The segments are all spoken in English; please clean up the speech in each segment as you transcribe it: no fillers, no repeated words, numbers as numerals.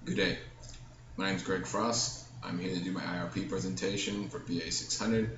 Good day. My name is Greg Frost. I'm here to do my IRP presentation for BA600.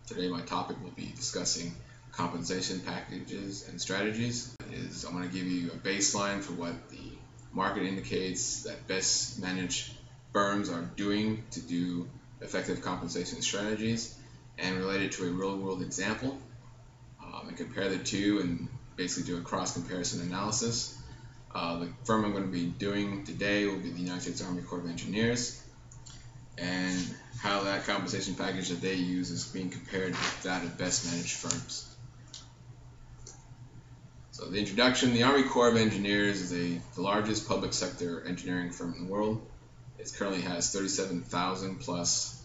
Today my topic will be discussing compensation packages and strategies. I'm going to give you a baseline for what the market indicates that best managed firms are doing to do effective compensation strategies, and relate it to a real-world example, and compare the two and basically do a cross-comparison analysis. The firm I'm going to be doing today will be the United States Army Corps of Engineers, and how that compensation package that they use is being compared with that of best managed firms. So the introduction: the Army Corps of Engineers is the largest public sector engineering firm in the world. It currently has 37,000 plus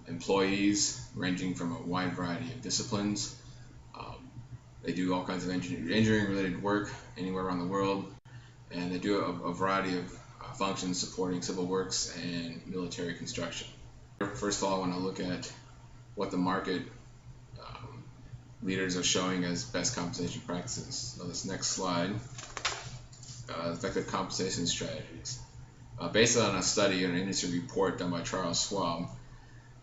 employees ranging from a wide variety of disciplines. They do all kinds of engineering related work anywhere around the world, and they do a variety of functions supporting civil works and military construction. First of all, I want to look at what the market leaders are showing as best compensation practices. So this next slide, effective compensation strategies. Based on a study and an industry report done by Charles Schwab,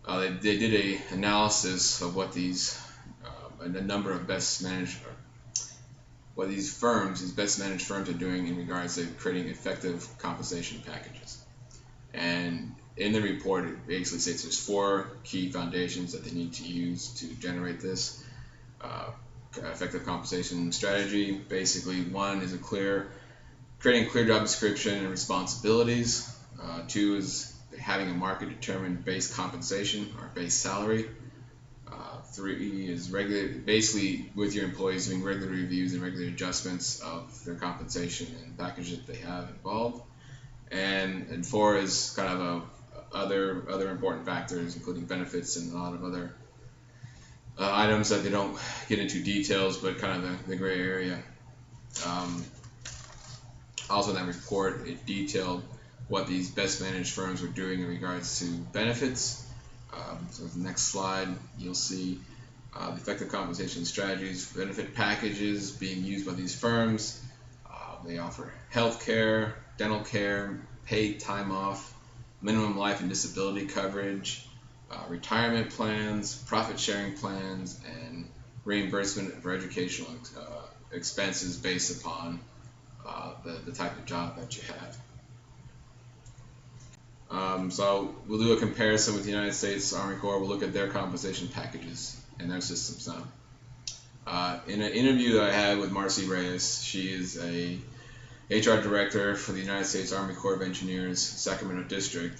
they did an analysis of what these a number of best managed firms are doing in regards to creating effective compensation packages. And in the report, it basically states there's 4 key foundations that they need to use to generate this effective compensation strategy. Basically, 1 is creating a clear job description and responsibilities. 2 is having a market determined base compensation or base salary. 3 is basically with your employees doing regular reviews and regular adjustments of their compensation and package that they have involved. And 4 is kind of other important factors, including benefits and a lot of other items that they don't get into details, but kind of the gray area. Also in that report, it detailed what these best managed firms were doing in regards to benefits. So the next slide, you'll see the effective compensation strategies, benefit packages being used by these firms. They offer health care, dental care, paid time off, minimum life and disability coverage, retirement plans, profit sharing plans, and reimbursement for educational expenses based upon the type of job that you have. So we'll do a comparison with the United States Army Corps. We'll look at their compensation packages and their systems now. In an interview that I had with Marcy Reyes, she is a HR director for the United States Army Corps of Engineers, Sacramento District,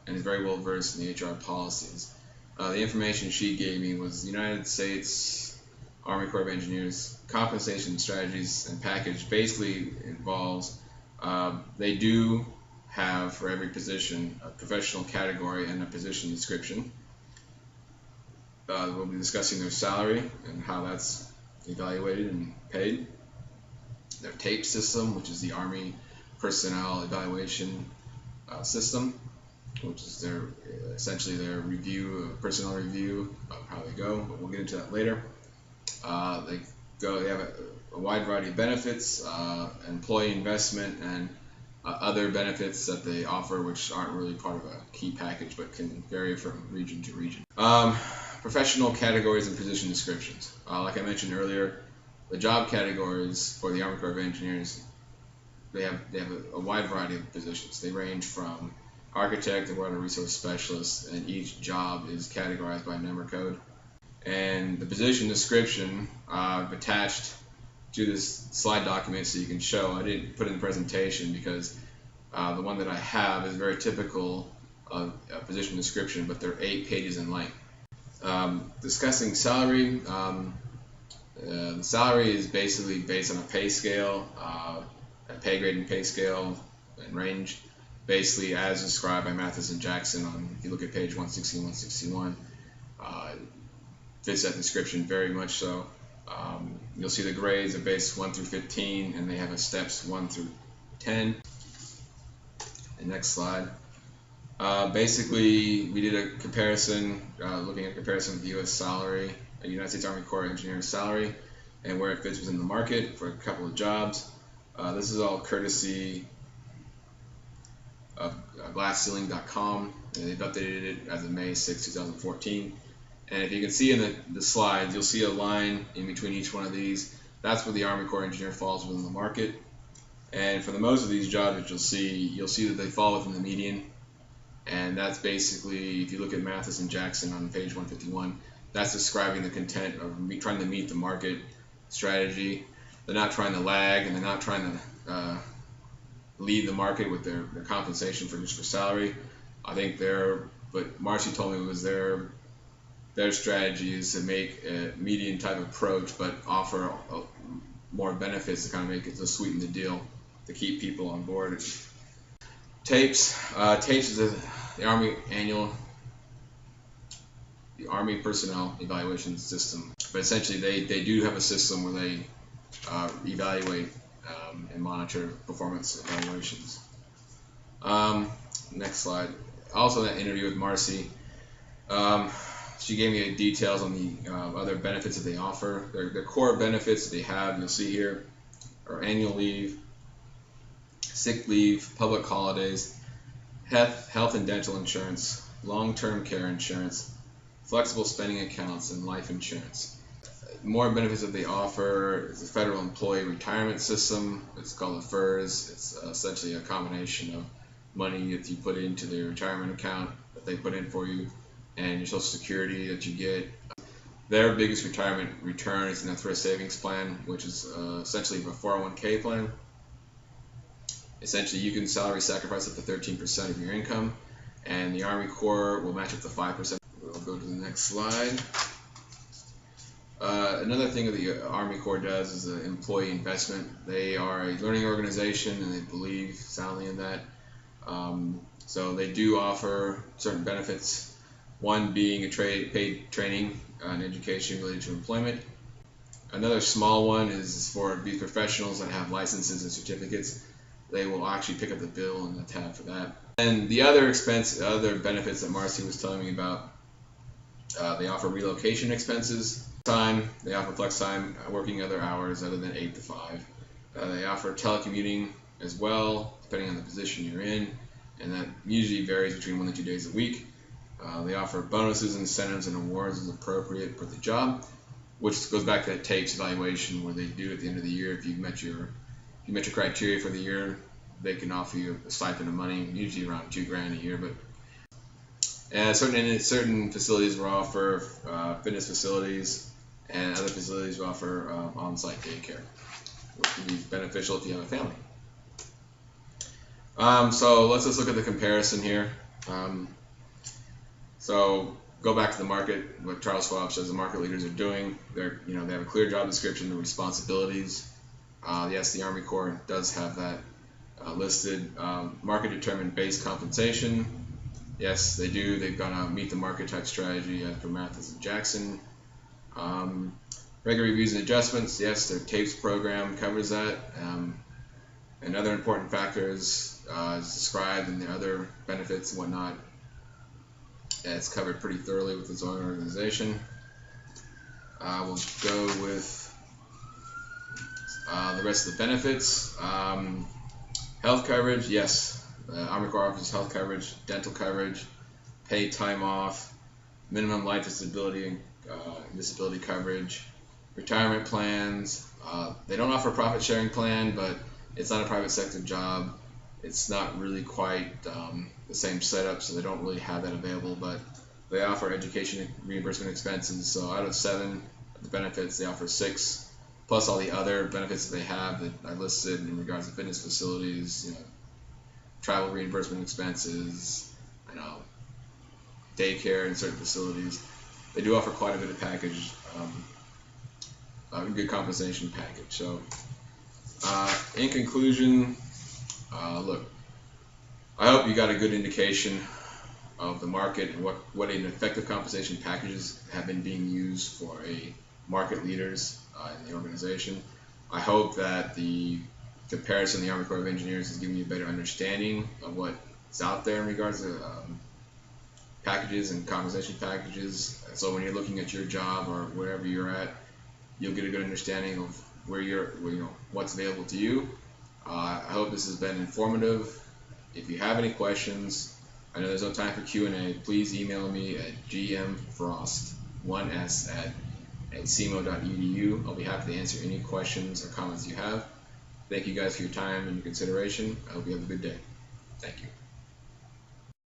and is very well versed in the HR policies. The information she gave me was the United States Army Corps of Engineers compensation strategies and package basically involves they do have for every position a professional category and a position description. We'll be discussing their salary and how that's evaluated and paid. Their TAPE system, which is the Army Personnel Evaluation System, which is essentially their personnel review of how they go, but we'll get into that later. They have a wide variety of benefits, employee investment, and other benefits that they offer, which aren't really part of a key package but can vary from region to region. Professional categories and position descriptions. Like I mentioned earlier, the job categories for the Army Corps of Engineers, they have a wide variety of positions. They range from architect to water resource specialist, and each job is categorized by number code. And the position description I've attached to this slide document so you can show. I didn't put it in the presentation because the one that I have is very typical of a position description, but they're 8 pages in length. Discussing salary, the salary is basically based on a pay scale, a pay grade and pay scale and range, basically as described by Mathis and Jackson if you look at page 160 and 161. Fits that description very much so. You'll see the grades are based 1 through 15, and they have a steps 1 through 10. And next slide. Basically, we did a comparison, looking at a comparison with the U.S. salary, United States Army Corps of Engineers salary, and where it fits within the market for a couple of jobs. This is all courtesy glassceiling.com, and they've updated it as of May 6, 2014. And if you can see in the slides, you'll see a line in between each one of these. That's where the Army Corps engineer falls within the market. And for the most of these jobs that you'll see that they fall within the median. And that's basically, if you look at Mathis and Jackson on page 151, that's describing the content of trying to meet the market strategy. They're not trying to lag, and they're not trying to lead the market with their compensation for just for salary. I think what Marcy told me was their strategy is to make a median type approach, but offer more benefits to kind of make it to sweeten the deal to keep people on board. TAPES. TAPES is the Army Personnel Evaluation System. But essentially, they do have a system where they evaluate and monitor performance evaluations. Next slide. Also, that interview with Marcy, she gave me details on the other benefits that they offer. Their core benefits that they have, you'll see here, are annual leave, sick leave, public holidays, health and dental insurance, long-term care insurance, flexible spending accounts, and life insurance. More benefits that they offer is the federal employee retirement system. It's called the FERS. It's essentially a combination of money that you put into their retirement account that they put in for you, and your Social Security that you get. Their biggest retirement return is in the thrift savings plan, which is essentially a 401k plan. Essentially, you can salary sacrifice up to 13% of your income, and the Army Corps will match up to 5%. We'll go to the next slide. Another thing that the Army Corps does is the employee investment. They are a learning organization, and they believe soundly in that. So they do offer certain benefits, one being a paid training and education related to employment. Another small one is for these professionals that have licenses and certificates. They will actually pick up the bill and the tab for that. And the other benefits that Marcy was telling me about, they offer relocation expenses. They offer flex time, working other hours other than 8 to 5. They offer telecommuting as well, depending on the position you're in, and that usually varies between 1 to 2 days a week. They offer bonuses, incentives, and awards as appropriate for the job, which goes back to that TAPES evaluation where they do at the end of the year. If you met your criteria for the year, they can offer you a stipend of money, usually around $2,000 a year. But certain facilities will offer fitness facilities, and other facilities will offer on-site daycare, which can be beneficial if you have a family. So let's just look at the comparison here. So go back to the market. What Charles Schwab says the market leaders are doing. They have a clear job description, the responsibilities. Yes, the Army Corps does have that listed. Market determined base compensation. Yes, they do. They've got to meet the market type strategy as per Mathis and Jackson. Regular reviews and adjustments. Yes, their TAPES program covers that. And other important factors is described in the other benefits and whatnot. It's covered pretty thoroughly with its own organization. We'll go with the rest of the benefits. Health coverage, yes. Army Corps offers health coverage, dental coverage, paid time off, minimum life disability and disability coverage, retirement plans. They don't offer a profit sharing plan, but it's not a private sector job. It's not really quite the same setup, so they don't really have that available, but they offer education reimbursement expenses. So out of 7 of the benefits, they offer 6, plus all the other benefits that they have that I listed in regards to fitness facilities, travel reimbursement expenses, daycare in certain facilities. They do offer quite a bit of package, a good compensation package. So in conclusion, look, I hope you got a good indication of the market and what an effective compensation packages have been being used for a market leaders in the organization. I hope that the comparison of the Army Corps of Engineers is giving you a better understanding of what's out there in regards to packages and compensation packages. So when you're looking at your job or wherever you're at, you'll get a good understanding of what's available to you. I hope this has been informative, If you have any questions, I know there's no time for Q&A, please email me at gmfrost1s@cmo.edu. I'll be happy to answer any questions or comments you have. Thank you guys for your time and your consideration. I hope you have a good day. Thank you.